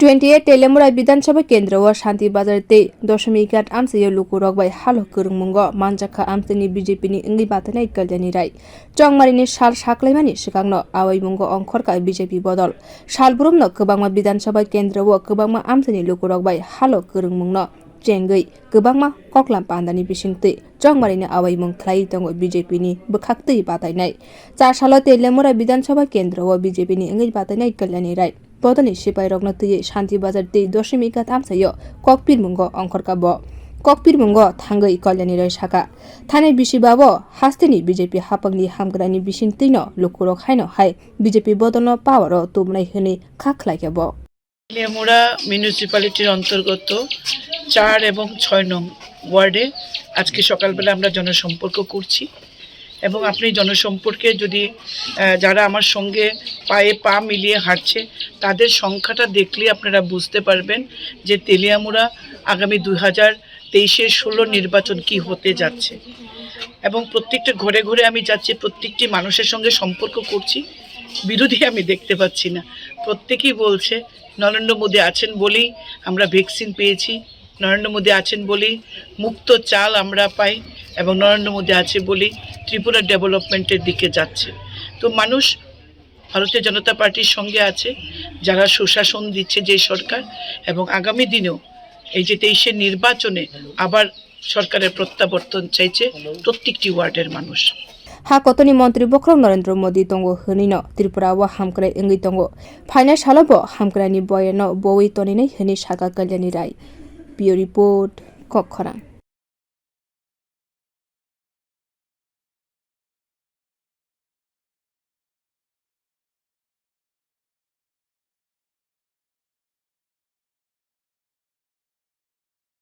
28 तेलेमुरा विधानसभा केन्द्र व शान्ति बाजार ते 0.8 आमसे लुकुरक बाय हालो करंगमुंग मानजाखा आमसेनि बीजेपी नि इंगि बाथनाय कल्याणी राय चंगमारिनि साल साख्लायमानि सिगांनो आवायमुंग अंखरका बीजेपी बदल सालब्रुमनो गोबांमा विधानसभा केन्द्र व गोबांमा आमसेनि लुकुरक बाय हालो करंमुंगनो चेंगै गोबांमा कक्लाम पान्दानि बिसिंते चंगमारिनि आवायमुंग ख्लाय दङ बीजेपी नि बखाक्तै बातायनाय चारसालो तेलेमुरा विधानसभा केन्द्र व बीजेपी नि इंगि बातायनाय कल्याणी राय बदनी सिपाही रग्न तुये शान्ति बाजार ते 0.8 आमसायो ककपिर मुंग अंखरका ब ककपिर मुंग थांगै कल्याणी राय साका थाने बिसिबाबो हास्तेनि बीजेपी हापंगनि हामग्रानि बिसिंतैनो लुकुरक हायनो हाय बीजेपी बदलनो पावर तुमनाय हने खाखलायके ब তেলিয়ামুড়া মিউনিসিপ্যালিটির অন্তর্গত 4 এবং 6 নং ওয়ার্ডে আজকে সকালবেলা আমরা জনসম্পর্ক করছি এবং আপনি জনসম্পর্কে যদি যারা আমার সঙ্গে পায়ে পা মিলিয়ে হাঁটছে তাদের সংখ্যাটা দেখলে আপনারা বুঝতে পারবেন যে তেলিয়ামুড়া আগামী 2023-এর 16 নির্বাচন কি হতে যাচ্ছে এবং প্রত্যেকটা ঘরে ঘরে আমি যাচ্ছি প্রত্যেকটি মানুষের সঙ্গে সম্পর্ক করছি বিরোধী আমি দেখতে পাচ্ছি না প্রত্যেকেই বলছে নরেন্দ্র মোদী আছেন বলেই আমরা ভ্যাকসিন পেয়েছি নরেন্দ্র মোদী আছেন বলেই মুক্ত চাল আমরা পাই এবং নরেন্দ্র মোদী আছে বলেই ত্রিপুরা ডেভেলপমেন্টের দিকে যাচ্ছে তো মানুষ ভারতীয় জনতা পার্টির সঙ্গে আছে যারা সুশাসন দিচ্ছে যে সরকার এবং আগামী দিনেও এই যে 23-এর নির্বাচনে আবার সরকারের প্রত্যাবর্তন চাইছে প্রত্যেকটি ওয়ার্ডের মানুষ हा कतनी मंत्री बख्रम नरेंद्र मोदी तंगो हनिनो त्रिपुरा व हामक्राय इंगि तंगो फाइनाल सालबो हामक्रायनि बयनो बवै तनिनै हनि सागा कल्याणी राय बियो रिपोर्ट कखरा।